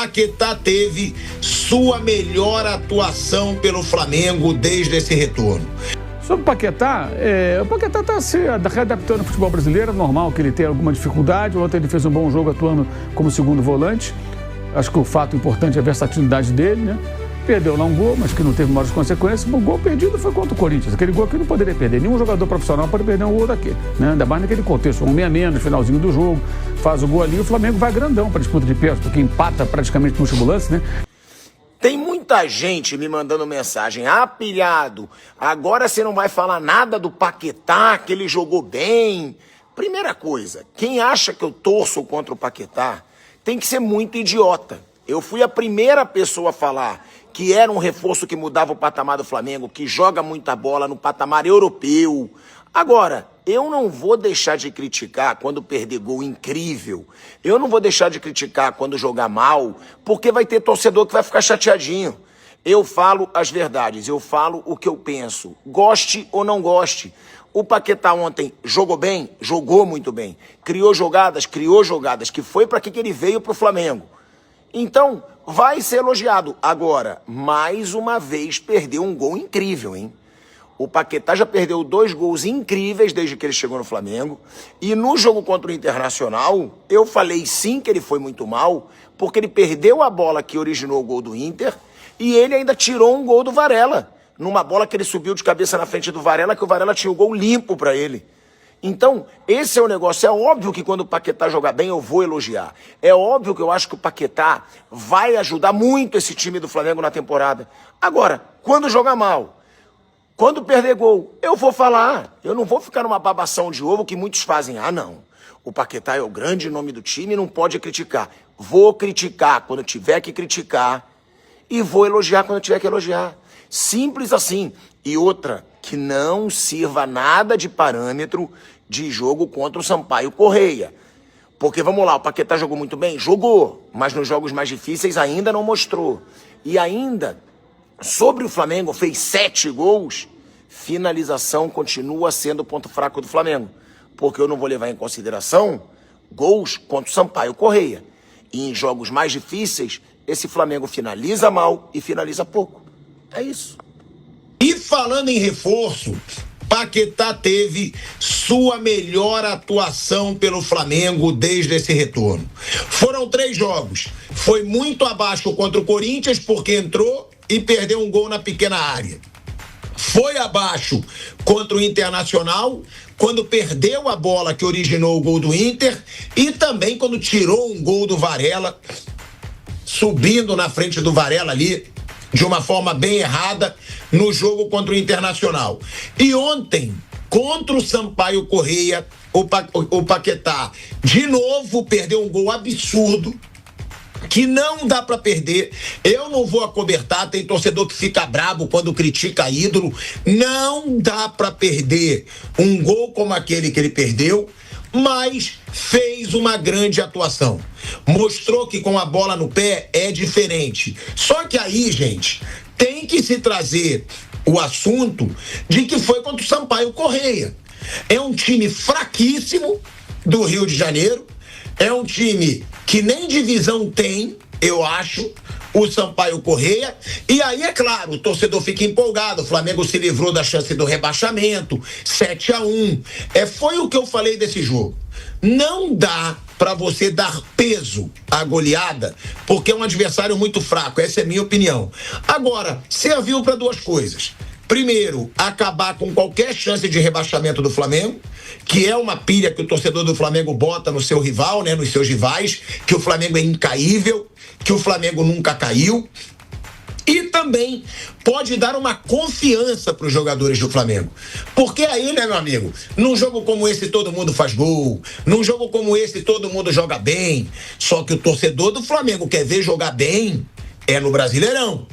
Paquetá teve sua melhor atuação pelo Flamengo desde esse retorno. Sobre o Paquetá está se readaptando ao futebol brasileiro, é normal que ele tenha alguma dificuldade. Ontem ele fez um bom jogo atuando como segundo volante. Acho que o fato importante é a versatilidade dele, né? Perdeu lá um gol, mas que não teve maiores consequências. O gol perdido foi contra o Corinthians. Aquele gol que não poderia perder. Nenhum jogador profissional pode perder um gol daquele, né? Ainda mais naquele contexto. Um meia menos, finalzinho do jogo, faz o gol ali e o Flamengo vai grandão para a disputa de pênalti, porque empata praticamente no último lance, né? Tem muita gente me mandando mensagem, pilhado, agora você não vai falar nada do Paquetá, que ele jogou bem. Primeira coisa, quem acha que eu torço contra o Paquetá tem que ser muito idiota. Eu fui a primeira pessoa a falar que era um reforço que mudava o patamar do Flamengo, que joga muita bola no patamar europeu. Agora, eu não vou deixar de criticar quando perder gol incrível. Eu não vou deixar de criticar quando jogar mal, porque vai ter torcedor que vai ficar chateadinho. Eu falo as verdades, eu falo o que eu penso. Goste ou não goste. O Paquetá ontem jogou bem? Jogou muito bem. Criou jogadas, que foi para que ele veio para o Flamengo. Então, vai ser elogiado. Agora, mais uma vez, perdeu um gol incrível, hein? O Paquetá já perdeu 2 gols incríveis desde que ele chegou no Flamengo. E no jogo contra o Internacional, eu falei sim que ele foi muito mal, porque ele perdeu a bola que originou o gol do Inter e ele ainda tirou um gol do Varela. Numa bola que ele subiu de cabeça na frente do Varela, que o Varela tinha o gol limpo para ele. Então, esse é o negócio. É óbvio que quando o Paquetá jogar bem, eu vou elogiar. É óbvio que eu acho que o Paquetá vai ajudar muito esse time do Flamengo na temporada. Agora, quando jogar mal, quando perder gol, eu vou falar. Eu não vou ficar numa babação de ovo que muitos fazem. Não. O Paquetá é o grande nome do time e não pode criticar. Vou criticar quando tiver que criticar e vou elogiar quando tiver que elogiar. Simples assim. E outra, que não sirva nada de parâmetro de jogo contra o Sampaio Correia. Porque, vamos lá, o Paquetá jogou muito bem? Jogou, mas nos jogos mais difíceis ainda não mostrou. E ainda, sobre o Flamengo, fez 7 gols, finalização continua sendo o ponto fraco do Flamengo. Porque eu não vou levar em consideração gols contra o Sampaio Correia. E em jogos mais difíceis, esse Flamengo finaliza mal e finaliza pouco. É isso. E falando em reforço, Paquetá teve sua melhor atuação pelo Flamengo desde esse retorno. Foram 3 jogos. Foi muito abaixo contra o Corinthians, porque entrou e perdeu um gol na pequena área. Foi abaixo contra o Internacional, quando perdeu a bola que originou o gol do Inter, e também quando tirou um gol do Varela, subindo na frente do Varela ali, de uma forma bem errada, no jogo contra o Internacional. E ontem, contra o Sampaio Correia, o Paquetá, de novo, perdeu um gol absurdo, que não dá pra perder. Eu não vou acobertar, tem torcedor que fica brabo quando critica ídolo. Não dá pra perder um gol como aquele que ele perdeu, mas fez uma grande atuação. Mostrou que com a bola no pé é diferente. Só que aí, gente, tem que se trazer o assunto de que foi contra o Sampaio Correia. É um time fraquíssimo do Rio de Janeiro, é um time que nem divisão tem, eu acho, o Sampaio Correia. E aí, é claro, o torcedor fica empolgado. O Flamengo se livrou da chance do rebaixamento, 7-1. Foi o que eu falei desse jogo. Não dá para você dar peso à goleada, porque é um adversário muito fraco. Essa é a minha opinião. Agora, serviu para 2 coisas. Primeiro, acabar com qualquer chance de rebaixamento do Flamengo, que é uma pilha que o torcedor do Flamengo bota no seu rival, né, nos seus rivais, que o Flamengo é incaível, que o Flamengo nunca caiu. E também pode dar uma confiança para os jogadores do Flamengo. Porque aí, né, meu amigo, num jogo como esse todo mundo faz gol, num jogo como esse todo mundo joga bem. Só que o torcedor do Flamengo quer ver jogar bem é no Brasileirão,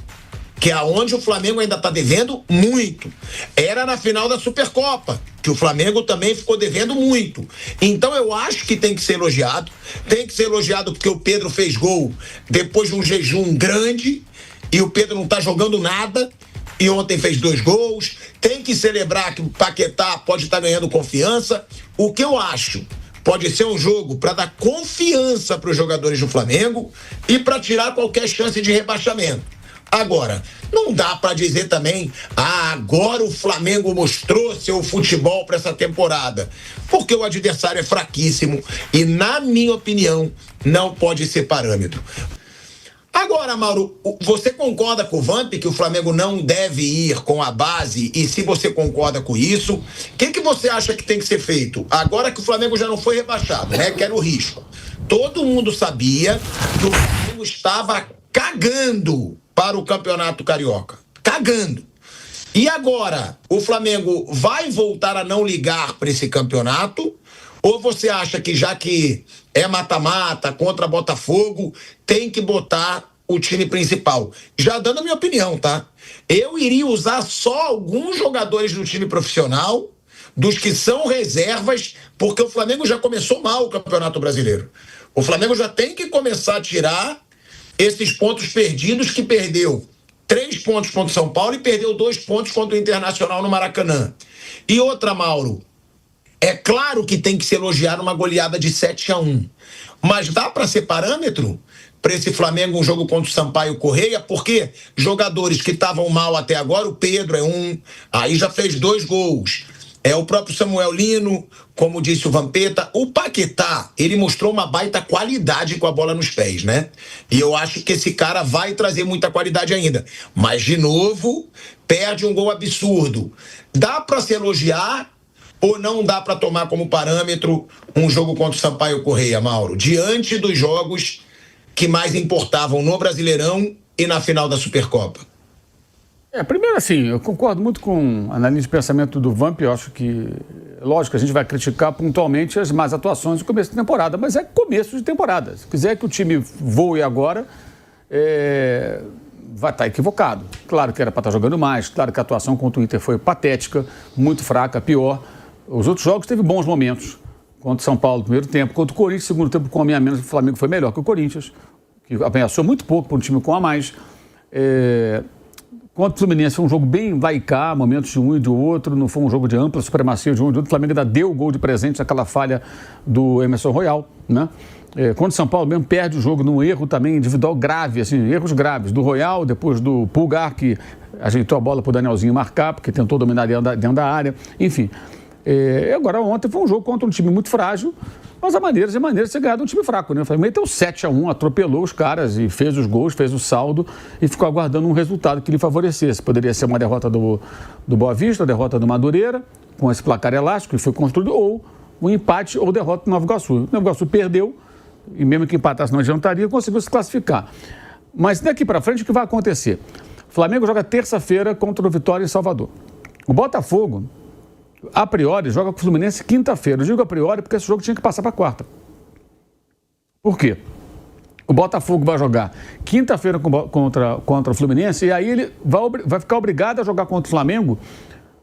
que é onde o Flamengo ainda está devendo muito. Era na final da Supercopa, que o Flamengo também ficou devendo muito. Então eu acho que tem que ser elogiado. Tem que ser elogiado porque o Pedro fez gol depois de um jejum grande e o Pedro não está jogando nada. E ontem fez 2 gols. Tem que celebrar que o Paquetá pode estar ganhando confiança. O que eu acho Pode ser um jogo para dar confiança para os jogadores do Flamengo e para tirar qualquer chance de rebaixamento. Agora, não dá para dizer também, agora o Flamengo mostrou seu futebol para essa temporada, porque o adversário é fraquíssimo e, na minha opinião, não pode ser parâmetro. Agora, Mauro, você concorda com o Vamp que o Flamengo não deve ir com a base? E se você concorda com isso, o que você acha que tem que ser feito? Agora que o Flamengo já não foi rebaixado, né? Que era o risco. Todo mundo sabia que o Flamengo estava cagando para o Campeonato Carioca. Cagando. E agora, o Flamengo vai voltar a não ligar para esse campeonato? Ou você acha que, já que é mata-mata contra Botafogo, tem que botar o time principal? Já dando a minha opinião, tá? Eu iria usar só alguns jogadores do time profissional, dos que são reservas, porque o Flamengo já começou mal o Campeonato Brasileiro. O Flamengo já tem que começar a tirar esses pontos perdidos, que perdeu 3 pontos contra o São Paulo e perdeu 2 pontos contra o Internacional no Maracanã. E outra, Mauro, é claro que tem que se elogiar uma goleada de 7-1, mas dá para ser parâmetro para esse Flamengo um jogo contra o Sampaio Correia? Porque jogadores que estavam mal até agora, o Pedro é um, aí já fez 2 gols. É o próprio Samuel Lino, como disse o Vampeta. O Paquetá, ele mostrou uma baita qualidade com a bola nos pés, né? E eu acho que esse cara vai trazer muita qualidade ainda. Mas, de novo, perde um gol absurdo. Dá para se elogiar ou não dá para tomar como parâmetro um jogo contra o Sampaio Correia, Mauro? Diante dos jogos que mais importavam no Brasileirão e na final da Supercopa. Primeiro, assim, eu concordo muito com a análise de pensamento do Vamp. Eu acho que, lógico, a gente vai criticar pontualmente as más atuações do começo de temporada, mas é começo de temporada. Se quiser que o time voe agora, vai estar equivocado. Claro que era para estar jogando mais, claro que a atuação contra o Inter foi patética, muito fraca, pior. Os outros jogos teve bons momentos. Contra o São Paulo no primeiro tempo, contra o Corinthians, segundo tempo com um homem a menos, o Flamengo foi melhor que o Corinthians, que ameaçou muito pouco para um time com a mais. Contra o Fluminense foi um jogo bem vai e cá, momentos de um e de outro, não foi um jogo de ampla supremacia de um e de outro. O Flamengo ainda deu o gol de presente naquela falha do Emerson Royal, né? Contra o São Paulo mesmo perde o jogo num erro também individual grave, assim, erros graves, do Royal, depois do Pulgar, que ajeitou a bola para o Danielzinho marcar, porque tentou dominar dentro da área, enfim. Agora ontem foi um jogo contra um time muito frágil, mas há maneiras de ser ganhado um time fraco, né? O Flamengo meteu 7-1, atropelou os caras e fez os gols, fez o saldo e ficou aguardando um resultado que lhe favorecesse. Poderia ser uma derrota do Boa Vista, a derrota do Madureira, com esse placar elástico que foi construído, ou um empate ou derrota do Nova Iguaçu. O Nova Iguaçu perdeu, e mesmo que empatasse não adiantaria, conseguiu se classificar. Mas daqui para frente o que vai acontecer? O Flamengo joga terça-feira contra o Vitória em Salvador. O Botafogo, a priori, joga com o Fluminense quinta-feira. Eu digo a priori porque esse jogo tinha que passar para quarta. Por quê? O Botafogo vai jogar quinta-feira contra o Fluminense e aí ele vai ficar obrigado a jogar contra o Flamengo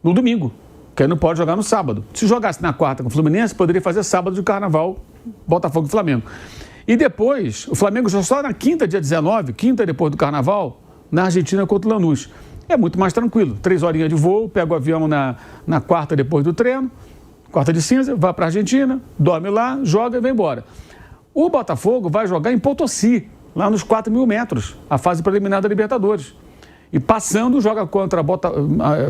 no domingo, que aí não pode jogar no sábado. Se jogasse na quarta com o Fluminense, poderia fazer sábado de carnaval, Botafogo e Flamengo. E depois, o Flamengo só na quinta, dia 19, quinta depois do carnaval, na Argentina contra o Lanús. É muito mais tranquilo. 3 horinhas de voo, pega o avião na quarta depois do treino, quarta de cinza, vai para a Argentina, dorme lá, joga e vai embora. O Botafogo vai jogar em Potosí, lá nos 4.000 metros, a fase preliminar da Libertadores. E passando, joga contra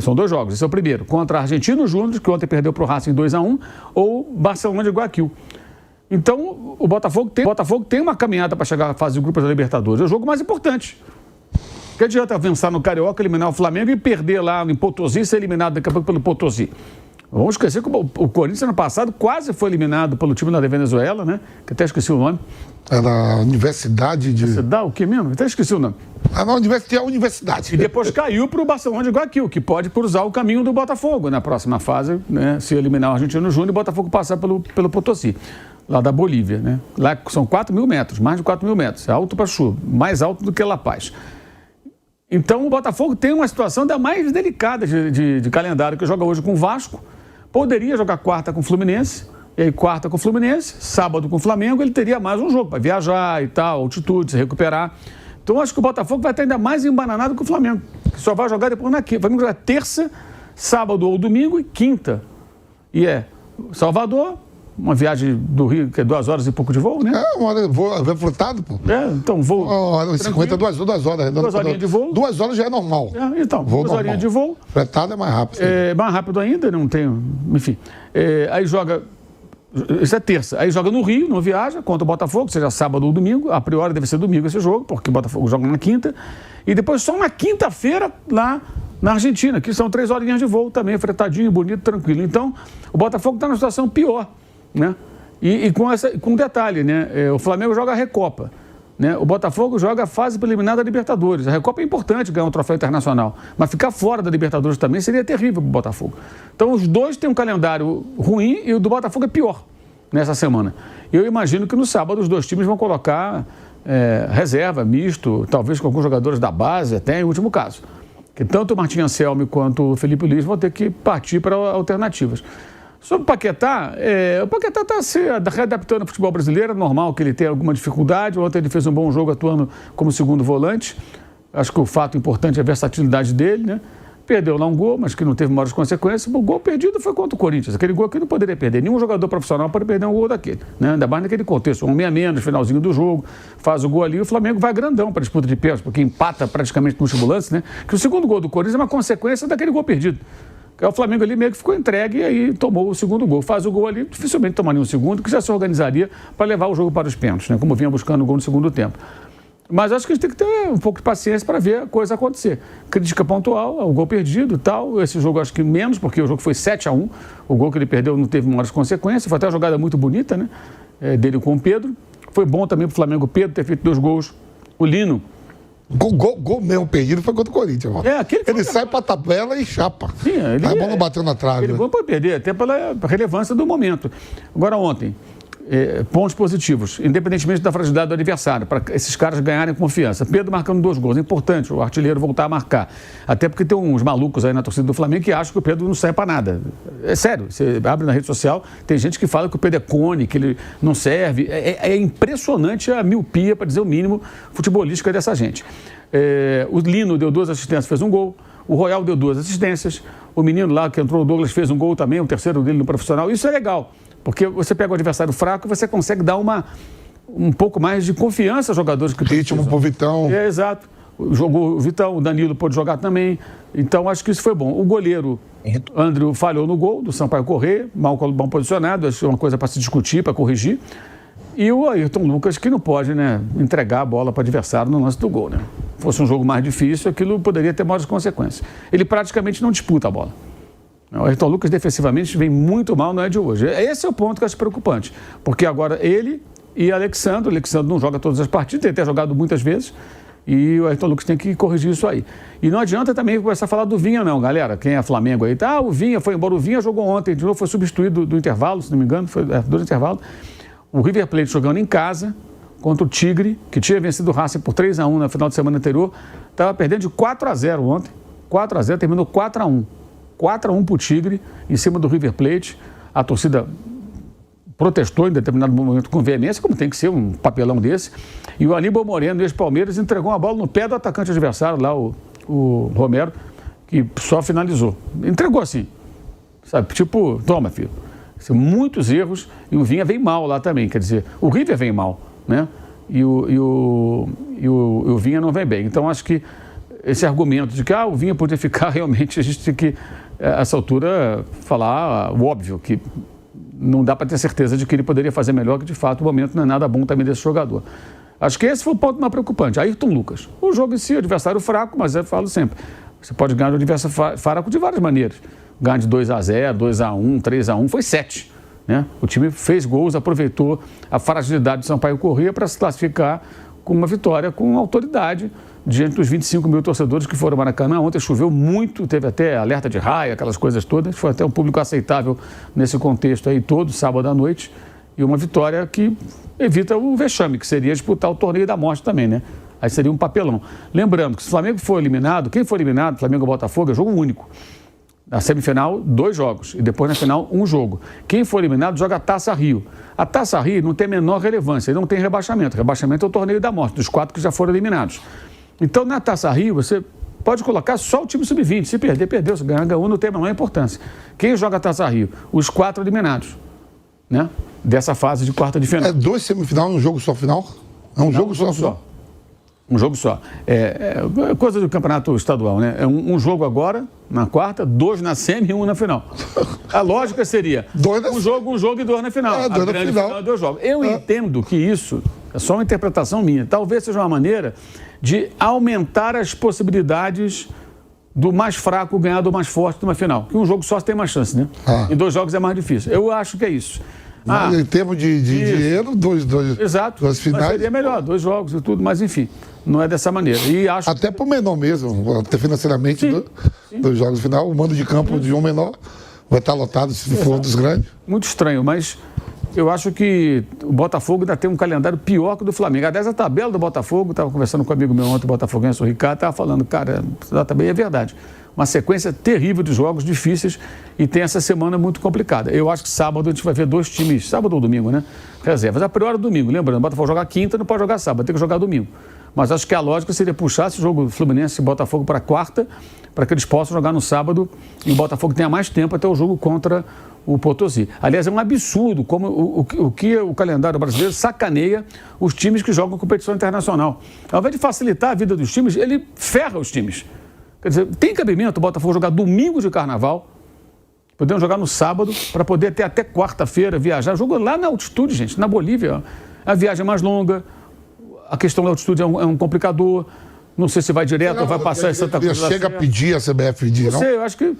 são 2 jogos, esse é o primeiro, contra a Argentino Júnior, que ontem perdeu para o Racing 2-1, ou Barcelona de Guayaquil. Então, o Botafogo tem uma caminhada para chegar à fase de grupos da Libertadores. É o jogo mais importante. Que adianta avançar no Carioca, eliminar o Flamengo e perder lá em Potosí, ser eliminado daqui a pouco pelo Potosí. Vamos esquecer que o Corinthians, ano passado, quase foi eliminado pelo time da Venezuela, né? Que até esqueci o nome. É da Universidade de... Universidade, o que mesmo? Até esqueci o nome. A Universidade. E depois caiu para o Barcelona de Guayaquil, que pode cruzar o caminho do Botafogo na próxima fase, né? Se eliminar o Argentino Júnior e o Botafogo passar pelo Potosí, lá da Bolívia, né? Lá são 4.000 metros, mais de 4.000 metros. É alto para chuva, mais alto do que La Paz. Então, o Botafogo tem uma situação da mais delicada de calendário, que joga hoje com o Vasco, poderia jogar quarta com o Fluminense, e aí quarta com o Fluminense, sábado com o Flamengo, ele teria mais um jogo para viajar e tal, altitude, se recuperar. Então, acho que o Botafogo vai estar ainda mais embananado que o Flamengo, que só vai jogar depois na quinta. O Flamengo joga terça, sábado ou domingo e quinta. E Salvador, uma viagem do Rio, que é 2 horas e pouco de voo, né? Uma hora voo frutado, pô. Então voo. 1h50, 2 horas. 2 horinhas de voo. 2 horas já é normal. Então, 2 horinhas de voo. Fretado é mais rápido. Mais rápido ainda, não tem. Enfim. Aí joga. Isso é terça. Aí joga no Rio, não viaja, contra o Botafogo, seja sábado ou domingo. A priori deve ser domingo esse jogo, porque o Botafogo joga na quinta. E depois só na quinta-feira lá na Argentina, que são 3 horinhas de voo também, fretadinho, bonito, tranquilo. Então, o Botafogo está numa situação pior, né? E com um detalhe, né? O Flamengo joga a Recopa, né? O Botafogo joga a fase preliminar da Libertadores. A Recopa é importante ganhar um troféu internacional, mas ficar fora da Libertadores também seria terrível para o Botafogo. Então, os dois têm um calendário ruim e o do Botafogo é pior nessa semana. Eu imagino que no sábado os dois times vão colocar reserva, misto, talvez com alguns jogadores da base, até em último caso. Que tanto o Martim Anselmi quanto o Felipe Luiz vão ter que partir para alternativas. Sobre o Paquetá está se readaptando ao futebol brasileiro, é normal que ele tenha alguma dificuldade. Ontem ele fez um bom jogo atuando como segundo volante. Acho que o fato importante é a versatilidade dele, né? Perdeu lá um gol, mas que não teve maiores consequências. O gol perdido foi contra o Corinthians. Aquele gol que não poderia perder. Nenhum jogador profissional pode perder um gol daquele, né? Ainda mais naquele contexto. 1 a menos, finalzinho do jogo, faz o gol ali e o Flamengo vai grandão para a disputa de pênalti, porque empata praticamente no último lance, né? Que o segundo gol do Corinthians é uma consequência daquele gol perdido. O Flamengo ali meio que ficou entregue e aí tomou o segundo gol. Faz o gol ali, dificilmente tomaria um segundo, que já se organizaria para levar o jogo para os pênaltis, né? Como vinha buscando o gol no segundo tempo. Mas acho que a gente tem que ter um pouco de paciência para ver a coisa acontecer. Crítica pontual, o gol perdido e tal. Esse jogo acho que menos, porque o jogo foi 7-1. O gol que ele perdeu não teve maiores consequências. Foi até uma jogada muito bonita, né? Dele com o Pedro. Foi bom também para o Flamengo, Pedro, ter feito 2 gols. O Lino. Gol mesmo perdido foi contra o Corinthians, mano. Ele sai pra tabela e chapa. Sim, a bola não bateu na trave. Ele pode perder, até pela relevância do momento. Agora, ontem, pontos positivos, independentemente da fragilidade do adversário, para esses caras ganharem confiança. Pedro marcando 2 gols, é importante o artilheiro voltar a marcar. Até porque tem uns malucos aí na torcida do Flamengo que acham que o Pedro não serve para nada. É sério, você abre na rede social, tem gente que fala que o Pedro é cone, que ele não serve. É impressionante a miopia, para dizer o mínimo, futebolística dessa gente. O Lino deu 2 assistências, fez um gol. O Royal deu 2 assistências. O menino lá que entrou, o Douglas, fez um gol também, o terceiro dele no profissional. Isso é legal. Porque você pega o adversário fraco e você consegue dar um pouco mais de confiança aos jogadores que ritmo pro Vitão. Exato. Jogou o Vitão, o Danilo pôde jogar também. Então, acho que isso foi bom. O goleiro, André, falhou no gol do Sampaio Corrêa, mal posicionado, acho que é uma coisa para se discutir, para corrigir. E o Ayrton Lucas, que não pode, né, entregar a bola para o adversário no lance do gol, né? Fosse um jogo mais difícil, aquilo poderia ter maiores consequências. Ele praticamente não disputa a bola. O Ayrton Lucas, defensivamente, vem muito mal, não é de hoje. Esse é o ponto que eu acho preocupante. Porque agora ele e Alexandre. O Alexandre não joga todas as partidas, tem até jogado muitas vezes. E o Ayrton Lucas tem que corrigir isso aí. E não adianta também começar a falar do Vinha, não, galera. Quem é Flamengo aí? O Vinha foi embora. O Vinha jogou ontem, de novo foi substituído do intervalo, se não me engano, foi do intervalo. O River Plate jogando em casa contra o Tigre, que tinha vencido o Racing por 3-1 na final de semana anterior. Estava perdendo de 4-0 ontem. 4-0, terminou 4-1. 4-1 para o Tigre, em cima do River Plate. A torcida protestou em determinado momento com veemência, como tem que ser um papelão desse. E o Aníbal Moreno, ex-Palmeiras, entregou uma bola no pé do atacante adversário, lá o Romero, que só finalizou. Entregou assim, sabe? Tipo, toma, filho. Muitos erros, e o Vinha vem mal lá também. Quer dizer, o River vem mal, né? E o Vinha não vem bem. Então, acho que esse argumento de que o Vinha podia ficar, realmente a gente tem que, a essa altura, falar o óbvio, que não dá para ter certeza de que ele poderia fazer melhor, que de fato o momento não é nada bom também desse jogador. Acho que esse foi o ponto mais preocupante. Ayrton Lucas. O jogo em si, adversário fraco, mas eu falo sempre, você pode ganhar do adversário fraco de várias maneiras. Ganhar de 2-0, 2-1, 3-1, foi 7. Né? O time fez gols, aproveitou a fragilidade do Sampaio Corrêa para se classificar com uma vitória com autoridade diante dos 25 mil torcedores que foram ao Maracanã. Ontem choveu muito, teve até alerta de raia, aquelas coisas todas. Foi até um público aceitável nesse contexto aí todo, sábado à noite. E uma vitória que evita o vexame, que seria disputar o torneio da morte também, né? Aí seria um papelão. Lembrando que se o Flamengo for eliminado, quem for eliminado, Flamengo ou Botafogo, é jogo único. Na semifinal, 2 jogos. E depois na final, 1 jogo. Quem for eliminado joga a Taça Rio. A Taça Rio não tem a menor relevância, ele não tem rebaixamento. Rebaixamento é o torneio da morte, dos 4 que já foram eliminados. Então, na Taça Rio, você pode colocar só o time sub-20. Se perder, perdeu. Se ganhar, ganhou, não tem a menor importância. Quem joga a Taça Rio? Os 4 eliminados, né? dessa fase de quarta de final. É 2 semifinais, um jogo só final? É um jogo só. Um jogo só. É coisa do campeonato estadual, né? É um jogo agora, na quarta, 2 na semi e 1 na final. A lógica seria um jogo e 2 na final. A grande final é 2 jogos. Eu entendo que isso é só uma interpretação minha. Talvez seja uma maneira de aumentar as possibilidades do mais fraco ganhar do mais forte numa final. Que um jogo só tem mais chance, né? Em 2 jogos é mais difícil. Eu acho que é isso. Em termos de dinheiro, dois Exato. 2 finais. Mas seria melhor, 2 jogos e tudo, mas enfim, não é dessa maneira. E acho até para o menor mesmo, até financeiramente, 2 jogos de final, o mando de campo de um menor vai estar lotado se for um dos grandes. Muito estranho, mas eu acho que o Botafogo ainda tem um calendário pior que o do Flamengo. Aliás, a tabela do Botafogo, estava conversando com um amigo meu ontem, o botafoguense, o Ricardo, estava falando, cara, também é verdade. Uma sequência terrível de jogos difíceis e tem essa semana muito complicada. Eu acho que sábado a gente vai ver 2 times, sábado ou domingo, né? Reservas. A priori é domingo, lembrando, o Botafogo joga quinta, não pode jogar sábado, tem que jogar domingo. Mas acho que a lógica seria puxar esse jogo Fluminense e Botafogo para quarta, para que eles possam jogar no sábado e o Botafogo tenha mais tempo até o jogo contra o Potosí. Aliás, é um absurdo como o que o calendário brasileiro sacaneia os times que jogam competição internacional. Ao invés de facilitar a vida dos times, ele ferra os times. Quer dizer, tem cabimento o Botafogo jogar domingo de carnaval, podemos jogar no sábado, para poder ter até quarta-feira, viajar. Jogo lá na altitude, gente, na Bolívia. A viagem é mais longa, a questão da altitude é um complicador. Não sei se vai direto ou vai passar em Santa Cruz. Chega a pedir a CBF pedir, não? Não sei, eu acho que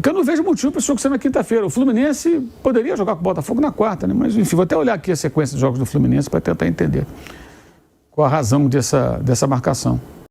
eu não vejo motivo para esse jogo ser na quinta-feira. O Fluminense poderia jogar com o Botafogo na quarta, né? Mas, enfim, vou até olhar aqui a sequência de jogos do Fluminense para tentar entender qual a razão dessa marcação.